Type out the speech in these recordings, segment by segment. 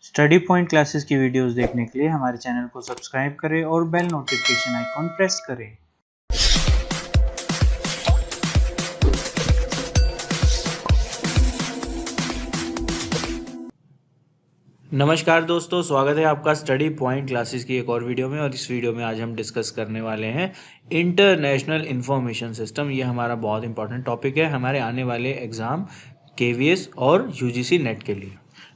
Study point classes की videos देखने के लिए हमारे चैनल को सब्सक्राइब करें और बेल नोटिफिकेशन आइकॉन प्रेस करें। नमस्कार दोस्तों, स्वागत है आपका स्टडी पॉइंट क्लासेस की एक और वीडियो में। और इस वीडियो में आज हम डिस्कस करने वाले हैं इंटरनेशनल इंफॉर्मेशन सिस्टम। ये हमारा बहुत इंपॉर्टेंट टॉपिक है हमारे आने वाले एग्ज़ाम केवीएस और यूजीसी नेट के लिए।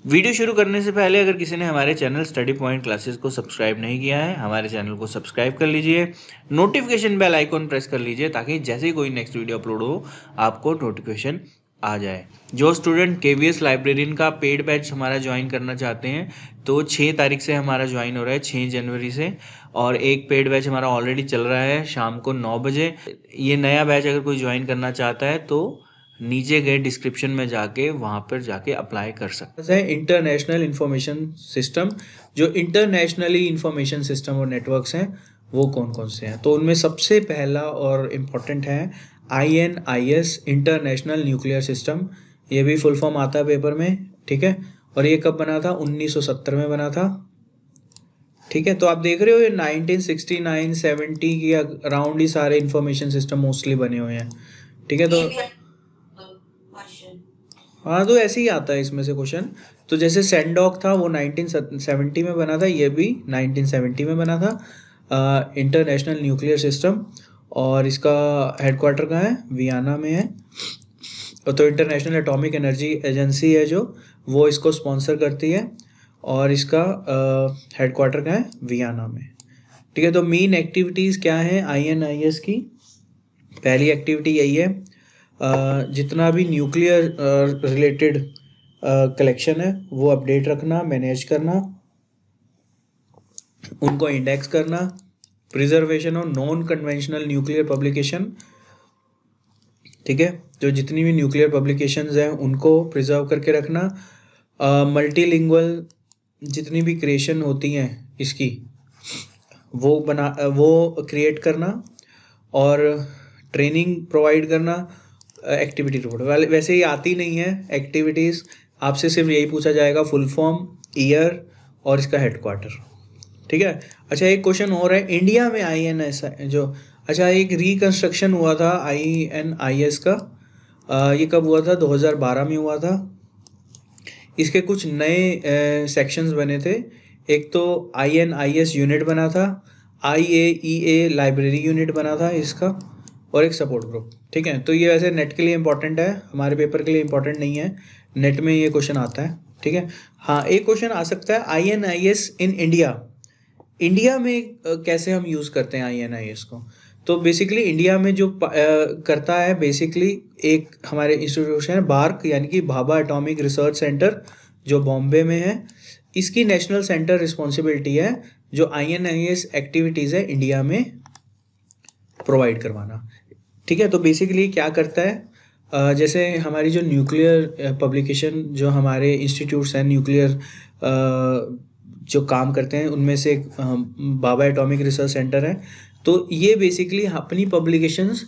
वीडियो शुरू करने से पहले अगर किसी ने हमारे चैनल स्टडी पॉइंट क्लासेस को सब्सक्राइब नहीं किया है, हमारे चैनल को सब्सक्राइब कर लीजिए, नोटिफिकेशन बेल आइकॉन प्रेस कर लीजिए ताकि जैसे ही कोई नेक्स्ट वीडियो अपलोड हो आपको नोटिफिकेशन आ जाए। जो स्टूडेंट केवीएस लाइब्रेरियन का पेड बैच हमारा ज्वाइन करना चाहते हैं तो 6 तारीख से हमारा ज्वाइन हो रहा है, 6 जनवरी से। और एक पेड बैच हमारा ऑलरेडी चल रहा है शाम को 9 बजे। ये नया बैच अगर कोई ज्वाइन करना चाहता है तो नीचे गए डिस्क्रिप्शन में जाके वहाँ पर जाके अप्लाई कर सकते हैं। इंटरनेशनल इंफॉर्मेशन सिस्टम, जो इंटरनेशनली इंफॉर्मेशन सिस्टम और नेटवर्क्स हैं वो कौन कौन से हैं, तो उनमें सबसे पहला और इम्पोर्टेंट है INIS, इंटरनेशनल न्यूक्लियर सिस्टम। ये भी फुल फॉर्म आता है पेपर में, ठीक है। और ये कब बना था? 1970 में बना था, ठीक है। तो आप देख रहे हो ये 1969 70 के अराउंड ही सारे इंफॉर्मेशन सिस्टम मोस्टली बने हुए हैं, ठीक है। तो हाँ, तो ऐसे ही आता है इसमें से क्वेश्चन। तो जैसे सेंडॉक था वो 1970 में बना था, ये भी 1970 में बना था, इंटरनेशनल न्यूक्लियर सिस्टम। और इसका हेडक्वार्टर कहाँ है? वियना में है। तो इंटरनेशनल एटॉमिक एनर्जी एजेंसी है जो वो इसको स्पॉन्सर करती है और इसका हेडक्वार्टर कहाँ है? वियना में, ठीक है। तो मेन एक्टिविटीज़ क्या है INIS की? पहली एक्टिविटी यही है, जितना भी न्यूक्लियर रिलेटेड कलेक्शन है वो अपडेट रखना, मैनेज करना, उनको इंडेक्स करना, preservation of non conventional nuclear publication, ठीक है। जो जितनी भी न्यूक्लियर पब्लिकेशंस हैं उनको प्रिजर्व करके रखना, मल्टीलिंगुअल जितनी भी क्रिएशन होती हैं इसकी वो क्रिएट करना और ट्रेनिंग प्रोवाइड करना, एक्टिविटी रिपोर्ट। वैसे ही आती नहीं है एक्टिविटीज़, आपसे सिर्फ यही पूछा जाएगा फुल फॉर्म, ईयर और इसका हेडक्वार्टर, ठीक है। अच्छा, एक क्वेश्चन और है इंडिया में INIS जो, अच्छा एक रिकंस्ट्रक्शन हुआ था INIS का, ये कब हुआ था? 2012 में हुआ था। इसके कुछ नए सेक्शंस बने थे। एक तो INIS यूनिट बना था, IAEA लाइब्रेरी यूनिट बना था इसका, और एक सपोर्ट ग्रुप, ठीक है। तो ये वैसे नेट के लिए इंपॉर्टेंट है, हमारे पेपर के लिए इंपॉर्टेंट नहीं है, नेट में ये क्वेश्चन आता है, ठीक है। हाँ, एक क्वेश्चन आ सकता है INIS इन इंडिया में कैसे हम यूज़ करते हैं INIS को? तो बेसिकली इंडिया में जो करता है बेसिकली एक हमारे इंस्टीट्यूशन है बार्क, यानी कि भाभा एटॉमिक रिसर्च सेंटर जो बॉम्बे में है। इसकी नेशनल सेंटर रिस्पॉन्सिबिलिटी है जो INIS एक्टिविटीज़ है इंडिया में प्रोवाइड करवाना, ठीक है। तो बेसिकली क्या करता है, जैसे हमारी जो न्यूक्लियर पब्लिकेशन जो हमारे इंस्टीट्यूट्स हैं न्यूक्लियर जो काम करते हैं उनमें से एक भाभा एटॉमिक रिसर्च सेंटर है। तो ये बेसिकली अपनी पब्लिकेशंस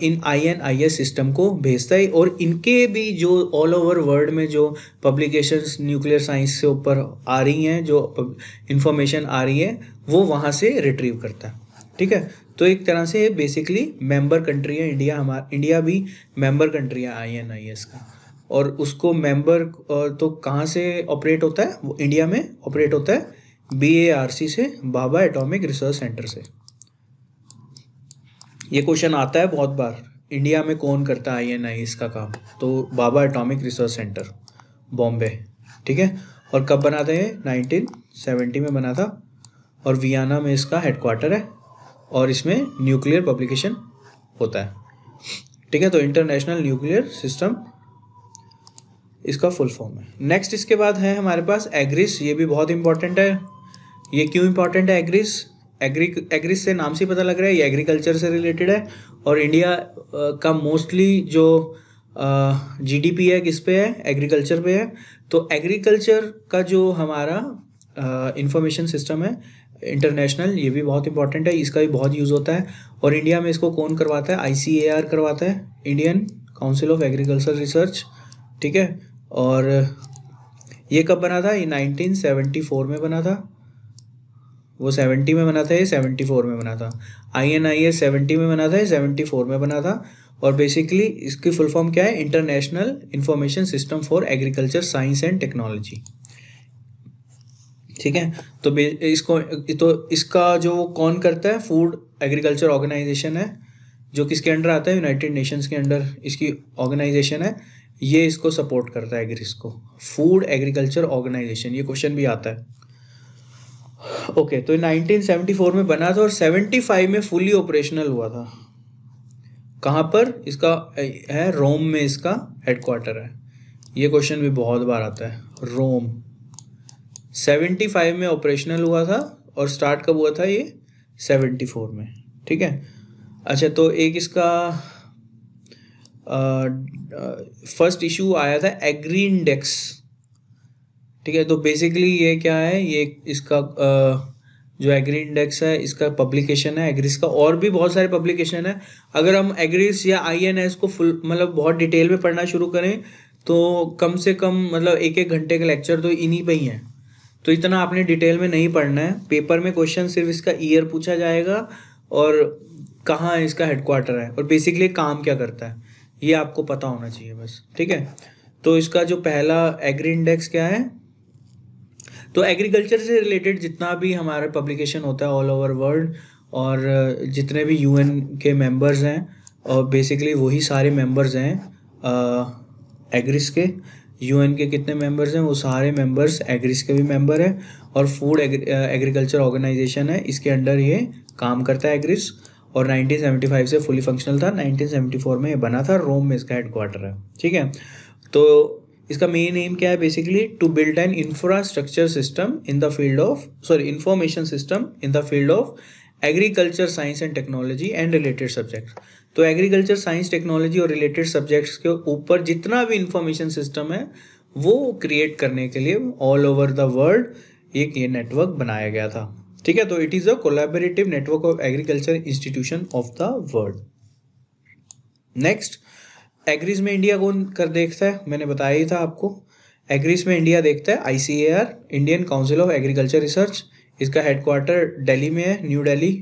इन INIS सिस्टम को भेजता है और इनके भी जो ऑल ओवर वर्ल्ड में जो पब्लिकेशंस न्यूक्लियर साइंस से ऊपर आ रही हैं, जो इंफॉर्मेशन आ रही है वो वहाँ से रिट्रीव करता है, ठीक है। तो एक तरह से बेसिकली मेंबर कंट्री है इंडिया, इंडिया भी मेंबर कंट्री है INIS का। और उसको मेंबर तो कहाँ से ऑपरेट होता है? वो इंडिया में ऑपरेट होता है BARC से, भाभा एटॉमिक रिसर्च सेंटर से। ये क्वेश्चन आता है बहुत बार, इंडिया में कौन करता है INIS का काम? तो Bhabha atomic research centre Bombay, ठीक है। और कब बना था ये? 1970 में बना था और वियना में इसका हेडक्वार्टर है और इसमें न्यूक्लियर पब्लिकेशन होता है, ठीक है। तो इंटरनेशनल न्यूक्लियर सिस्टम इसका फुल फॉर्म है। नेक्स्ट इसके बाद है हमारे पास एग्रिस, ये भी बहुत इंपॉर्टेंट है। ये क्यों इंपॉर्टेंट है? एग्रिस से नाम से पता लग रहा है ये एग्रीकल्चर से रिलेटेड है। और इंडिया का मोस्टली जो GDP है किस पे है? एग्रीकल्चर पे है। तो एग्रीकल्चर का जो हमारा इंफॉर्मेशन सिस्टम है इंटरनेशनल, ये भी बहुत इंपॉर्टेंट है, इसका भी बहुत यूज़ होता है। और इंडिया में इसको कौन करवाता है? ICAR करवाता है, Indian council of agriculture research, ठीक है। और ये कब बना था? ये 1974 में बना था। वो 70 में बना था, ये 74 में बना था। INIS 70 में बना था, ये 74 में बना था। और बेसिकली इसकी फुल फॉर्म क्या है? International information system for agriculture science and technology. ठीक है, तो इसका जो कौन करता है? फूड एग्रीकल्चर ऑर्गेनाइजेशन है, जो किसके अंडर आता है? यूनाइटेड नेशंस के अंडर इसकी ऑर्गेनाइजेशन है। ये इसको सपोर्ट करता है एग्रीस को, फूड एग्रीकल्चर ऑर्गेनाइजेशन। ये क्वेश्चन भी आता है। ओके, तो 1974 में बना था और 75 में फुली ऑपरेशनल हुआ था। कहाँ पर? इसका है रोम में, इसका हेडक्वार्टर है। ये क्वेश्चन भी बहुत बार आता है। रोम 75 में ऑपरेशनल हुआ था और स्टार्ट कब हुआ था? ये 74 में। ठीक है, अच्छा, तो एक इसका फर्स्ट इशू आया था एग्री इंडेक्स। ठीक है, तो बेसिकली ये क्या है? ये इसका जो एग्री इंडेक्स है, इसका पब्लिकेशन है एग्रीस का। और भी बहुत सारे पब्लिकेशन है। अगर हम एग्रीस या INS को फुल मतलब बहुत डिटेल में पढ़ना शुरू करें तो कम से कम मतलब 1-1 घंटे का लेक्चर तो इन्हीं पे ही है। तो इतना आपने डिटेल में नहीं पढ़ना है। पेपर में क्वेश्चन सिर्फ इसका ईयर पूछा जाएगा और कहाँ इसका हेडक्वार्टर है और बेसिकली काम क्या करता है, ये आपको पता होना चाहिए बस। ठीक है, तो इसका जो पहला एग्री इंडेक्स क्या है? तो एग्रीकल्चर से रिलेटेड जितना भी हमारा पब्लिकेशन होता है ऑल ओवर वर्ल्ड, और जितने भी UN के मेंबर्स हैं, और बेसिकली वही सारे मेंबर्स हैं एग्रीस के। UN के कितने मेंबर्स हैं? वो सारे मेंबर्स एग्रीस के भी मेंबर हैं। और फूड एग्रीकल्चर ऑर्गेनाइजेशन है, इसके अंडर ये काम करता है एग्रीस। और 1975 से फुली फंक्शनल था। 1974 में ये बना था, रोम में इसका हेडक्वार्टर है। ठीक है, तो इसका मेन एम क्या है? Basically to build an infrastructure system in the field of information system in the field of agriculture science and technology and related subjects. तो एग्रीकल्चर साइंस टेक्नोलॉजी और रिलेटेड सब्जेक्ट्स के ऊपर जितना भी इंफॉर्मेशन सिस्टम है वो क्रिएट करने के लिए ऑल ओवर द वर्ल्ड एक ये नेटवर्क बनाया गया था। ठीक है, तो it is a collaborative network of agriculture institution of the world. Next, agrees में इंडिया कौन कर देखता है? मैंने बताया ही था आपको। एग्रीज में इंडिया देखता है ICAR, Indian council of agriculture research. इसका हेडक्वार्टर दिल्ली में है, न्यू दिल्ली,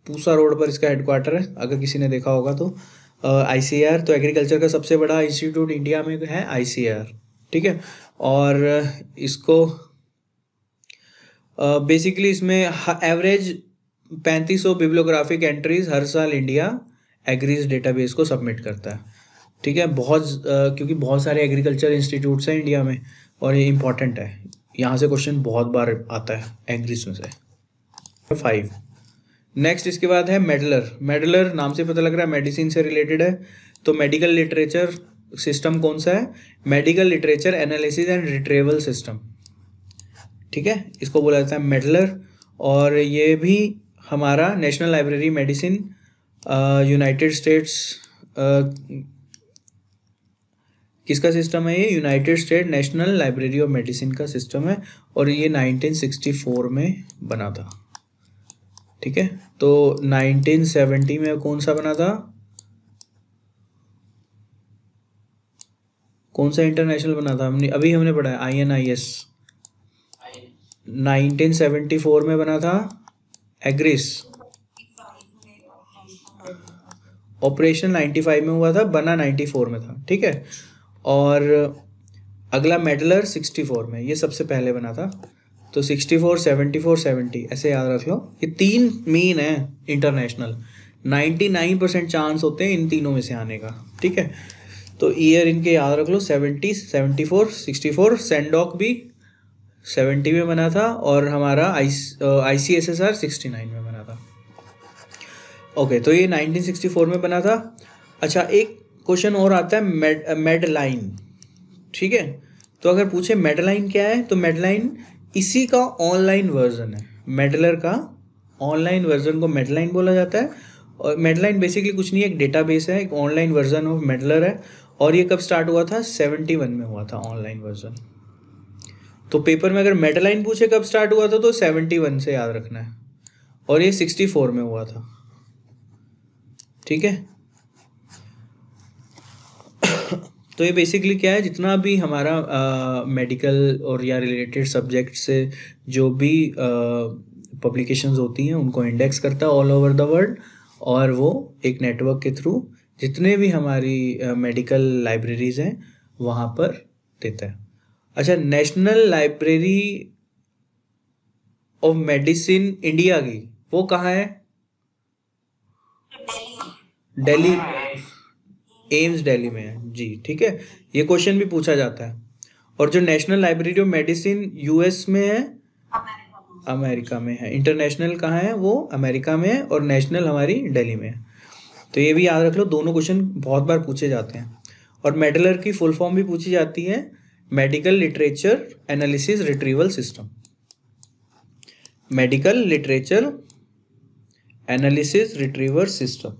पूसा रोड पर इसका हेडक्वार्टर है, अगर किसी ने देखा होगा तो। ICAR तो एग्रीकल्चर का सबसे बड़ा इंस्टीट्यूट इंडिया में है, ICAR। ठीक है, और इसको बेसिकली इसमें एवरेज 3500 बिब्लियोग्राफिक एंट्रीज हर साल इंडिया एग्रीज डेटाबेस को सबमिट करता है। ठीक है, क्योंकि बहुत सारे एग्रीकल्चर इंस्टीट्यूट्स हैं इंडिया में और ये इंपॉर्टेंट है। यहाँ से क्वेश्चन बहुत बार आता है एग्रीज में से। 5 नेक्स्ट, इसके बाद है मेडलर। मेडलर नाम से पता लग रहा है मेडिसिन से रिलेटेड है। तो मेडिकल लिटरेचर सिस्टम कौन सा है? Medical literature analysis and retrieval system. ठीक है, इसको बोला जाता है मेडलर। और ये भी हमारा national library medicine United states किसका सिस्टम है? ये United state national library of medicine का सिस्टम है और ये 1964 में बना था। ठीक है, तो 1970 में कौन सा बना था? कौन सा इंटरनेशनल बना था? हमने पढ़ा है INIS। 1974 में बना था एग्रीस। ऑपरेशन 95 में हुआ था, बना 94 में था। ठीक है, और अगला मेडलर 64 में, ये सबसे पहले बना था। तो 64, 74, 70 ऐसे याद रख लो। ये 3 मेन है इंटरनेशनल। 99% चांस होते हैं इन तीनों में से आने का। ठीक है, तो ईयर इनके याद रख लो। 70, 74, 64। सेंडॉक भी 70 में बना था और हमारा ICSSR 69 में बना था। ओके, तो ये 1964 में बना था। अच्छा, एक क्वेश्चन और आता है मेडलाइन। ठीक है, तो अगर पूछे मेडलाइन क्या है, तो मेडलाइन इसी का ऑनलाइन वर्जन है। मेडलर का ऑनलाइन वर्जन को मेडलाइन बोला जाता है। और मेडलाइन बेसिकली कुछ नहीं है, एक डेटाबेस है, एक ऑनलाइन वर्जन ऑफ मेडलर है। और ये कब स्टार्ट हुआ था? 71 में हुआ था ऑनलाइन वर्जन। तो पेपर में अगर मेडलाइन पूछे कब स्टार्ट हुआ था तो 71 से याद रखना है, और ये 64 में हुआ था। ठीक है, तो ये बेसिकली क्या है, जितना भी हमारा मेडिकल और या रिलेटेड सब्जेक्ट से जो भी पब्लिकेशंस होती हैं उनको इंडेक्स करता है ऑल ओवर द वर्ल्ड, और वो एक नेटवर्क के थ्रू जितने भी हमारी मेडिकल लाइब्रेरीज हैं वहाँ पर देता है। अच्छा, national library of medicine India की वो कहाँ है? दिल्ली, एम्स दिल्ली में है जी, ठीक है। ये क्वेश्चन भी पूछा जाता है। और जो national library of medicine US में है, अमेरिका में है। इंटरनेशनल कहाँ है? वो अमेरिका में है, और नेशनल हमारी दिल्ली में है। तो ये भी याद रख लो, दोनों क्वेश्चन बहुत बार पूछे जाते हैं। और मेडलर की फुल फॉर्म भी पूछी जाती है, medical literature analysis retrieval system. Medical literature analysis retriever system.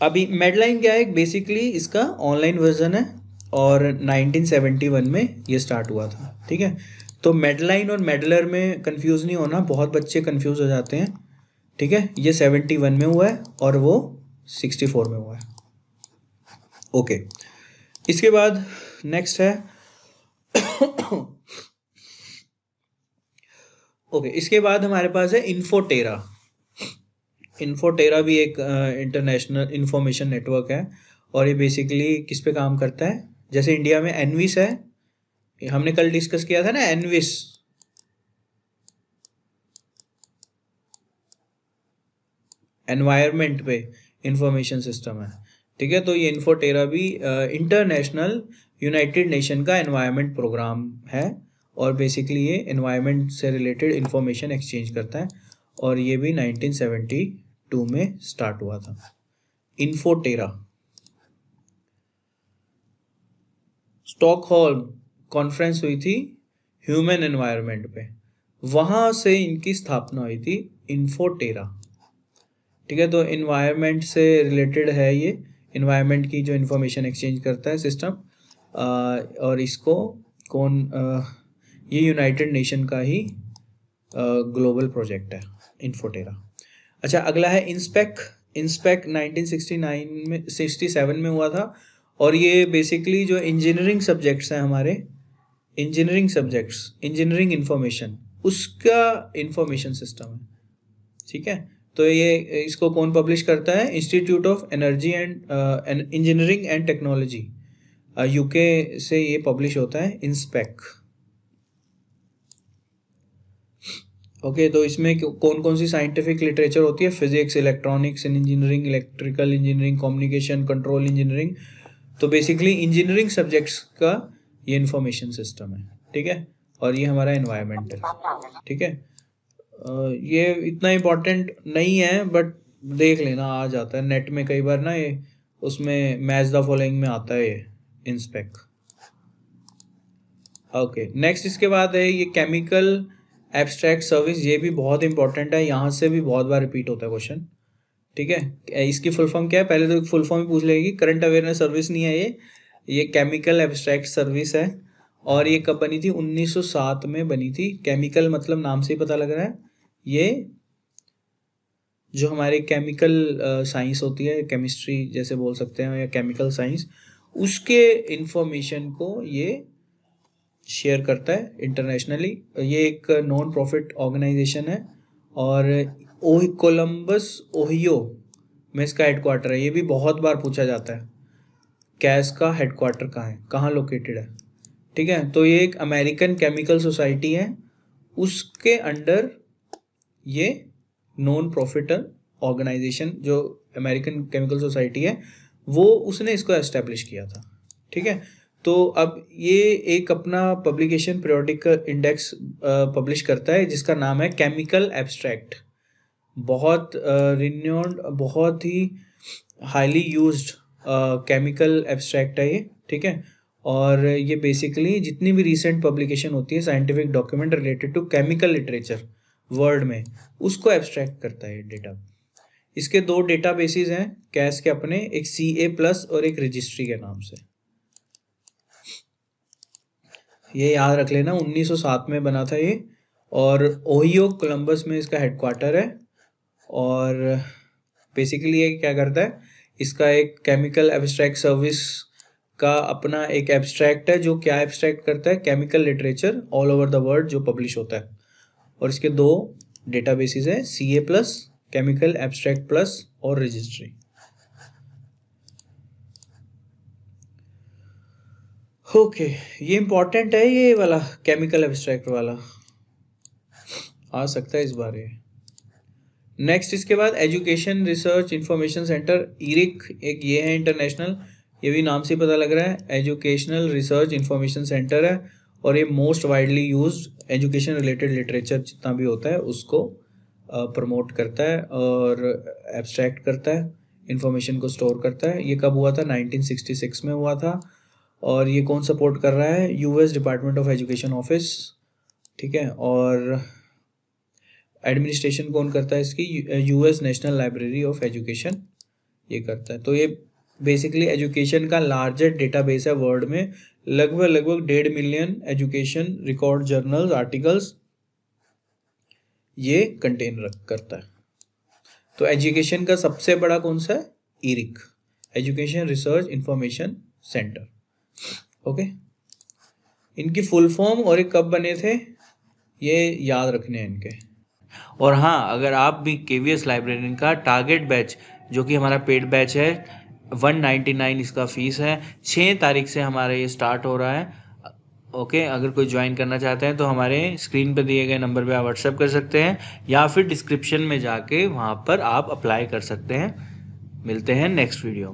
अभी मेडलाइन क्या है? बेसिकली इसका ऑनलाइन वर्जन है, और 1971 में ये स्टार्ट हुआ था, ठीक है। तो मेडलाइन और मेडलर में कंफ्यूज नहीं होना, बहुत बच्चे कंफ्यूज हो जाते हैं, ठीक है। ये 71 में हुआ है और वो 64 में हुआ है। ओके, इसके बाद नेक्स्ट है ओके, इसके बाद हमारे पास है इन्फोटेरा। इन्फोटेरा भी एक इंटरनेशनल इंफॉर्मेशन नेटवर्क है, और ये बेसिकली किस पे काम करता है? जैसे इंडिया में एनविस है, हमने कल डिस्कस किया था ना, एनविस, एनवायरनमेंट पे इंफॉर्मेशन सिस्टम है, ठीक है। तो ये इन्फोटेरा भी इंटरनेशनल यूनाइटेड नेशन का एनवायरनमेंट प्रोग्राम है, और बेसिकली ये एनवायरनमेंट से रिलेटेड इंफॉर्मेशन एक्सचेंज करता है, और ये भी 1972 में स्टार्ट हुआ था। इन्फोटेरा। स्टॉकहोल्म कॉन्फ्रेंस हुई थी ह्यूमन एनवायरनमेंट पे, वहाँ से इनकी स्थापना हुई थी, इन्फोटेरा, ठीक है। तो इन्वायरमेंट से रिलेटेड है ये, इन्वायरमेंट की जो इन्फॉर्मेशन एक्सचेंज करता है सिस्टम, और इसको कौन ये यूनाइटेड नेशन का ही ग्लोबल प्रोजेक्ट है, इन्फोटेरा। अच्छा, अगला है इंस्पेक। इंस्पेक 1969 में 67 में हुआ था, और ये बेसिकली जो इंजीनियरिंग सब्जेक्ट्स हैं हमारे, इंजीनियरिंग सब्जेक्ट्स, इंजीनियरिंग इंफॉर्मेशन, उसका इंफॉर्मेशन सिस्टम है, ठीक है। तो ये इसको कौन पब्लिश करता है? Institute of energy and engineering and technology, UK से ये पब्लिश होता है, इंस्पेक। ओके, तो इसमें कौन कौन सी साइंटिफिक लिटरेचर होती है? Physics, electronics and engineering, electrical engineering, communication, control engineering. तो बेसिकली इंजीनियरिंग सब्जेक्ट्स का ये इंफॉर्मेशन सिस्टम है, ठीक है। और ये हमारा एनवायरनमेंट है, ठीक है। ये इतना इम्पोर्टेंट नहीं है, बट देख लेना, आ जाता है नेट में कई बार ना, ये उसमें मैच द फॉलोइंग में आता है ये इंस्पेक। ओके, नेक्स्ट इसके बाद है ये केमिकल एब्स्ट्रैक्ट सर्विस। ये भी बहुत इंपॉर्टेंट है, यहाँ से भी बहुत बार रिपीट होता है क्वेश्चन, ठीक है। इसकी फुल फॉर्म क्या है? पहले तो फुल फॉर्म ही पूछ लेगी, करंट अवेयरनेस सर्विस नहीं है ये केमिकल एब्स्ट्रैक्ट सर्विस है, और ये कब बनी थी? 1907 में बनी थी। केमिकल मतलब नाम से ही पता लग रहा है, ये जो हमारे केमिकल साइंस होती है, केमिस्ट्री जैसे बोल सकते हैं, या केमिकल साइंस, उसके इंफॉर्मेशन को ये शेयर करता है इंटरनेशनली। ये एक नॉन प्रॉफिट ऑर्गेनाइजेशन है, और कोलंबस ओहियो में इसका हेडक्वार्टर है। ये भी बहुत बार पूछा जाता है, कैस का हेडक्वार्टर कहाँ है, कहाँ लोकेटेड है, ठीक है। तो ये एक अमेरिकन केमिकल सोसाइटी है, उसके अंडर ये नॉन प्रॉफिट ऑर्गेनाइजेशन जो अमेरिकन केमिकल सोसाइटी है, वो उसने इसको एस्टेब्लिश किया था, ठीक है। तो अब ये एक अपना पब्लिकेशन पीरियोडिक इंडेक्स पब्लिश करता है, जिसका नाम है केमिकल एब्स्ट्रैक्ट। बहुत रिन्यूड, बहुत ही हाईली यूज्ड केमिकल एब्स्ट्रैक्ट है ये, ठीक है। और ये बेसिकली जितनी भी रिसेंट पब्लिकेशन होती है, scientific document related to chemical literature world में, उसको एब्स्ट्रैक्ट करता है डेटा। इसके दो डेटा बेसिस हैं कैश के अपने, एक CA+ और एक रजिस्ट्री के नाम से। ये याद रख लेना, 1907 में बना था ये, और ओहियो कोलंबस में इसका हेडक्वार्टर है। और बेसिकली ये क्या करता है? इसका एक केमिकल एब्स्ट्रैक्ट सर्विस का अपना एक एब्स्ट्रैक्ट है जो क्या एब्स्ट्रैक्ट करता है, chemical literature all over the world जो पब्लिश होता है, और इसके 2 डेटाबेसेस है, CA plus, chemical abstract plus और रजिस्ट्री। ओके, ये इंपॉर्टेंट है, ये वाला केमिकल एब्स्ट्रैक्ट वाला आ सकता है इस बार ये। नेक्स्ट इसके बाद education research information centre, Eric एक ये है इंटरनेशनल, ये भी नाम से पता लग रहा है, एजुकेशनल रिसर्च इंफॉर्मेशन सेंटर है, और ये most widely used education related literature जितना भी होता है उसको प्रमोट करता है और एब्स्ट्रैक्ट करता है, इंफॉर्मेशन को स्टोर करता है। ये कब हुआ था? 1966 में हुआ था। और ये कौन सपोर्ट कर रहा है? US department of education office, ठीक है। और एडमिनिस्ट्रेशन कौन करता है इसकी? US national library of education ये करता है। तो ये बेसिकली एजुकेशन का लार्जेस्ट डेटाबेस है वर्ल्ड में, लगभग 1.5 million education record, journals, articles ये कंटेन करता है। तो एजुकेशन का सबसे बड़ा कौन सा है? Eric, education research information centre. Okay, इनकी फुल फॉर्म और ये कब बने थे ये याद रखने हैं इनके। और हाँ, अगर आप भी KVS लाइब्रेरियन का टारगेट बैच जो कि हमारा पेड बैच है, 199 इसका फीस है, 6 तारीख से हमारा ये स्टार्ट हो रहा है। ओके, अगर कोई ज्वाइन करना चाहते हैं तो हमारे स्क्रीन पर दिए गए नंबर पे आप व्हाट्सएप कर सकते हैं या फिर डिस्क्रिप्शन में जाके वहाँ पर आप अप्लाई कर सकते हैं। मिलते हैं नेक्स्ट वीडियो।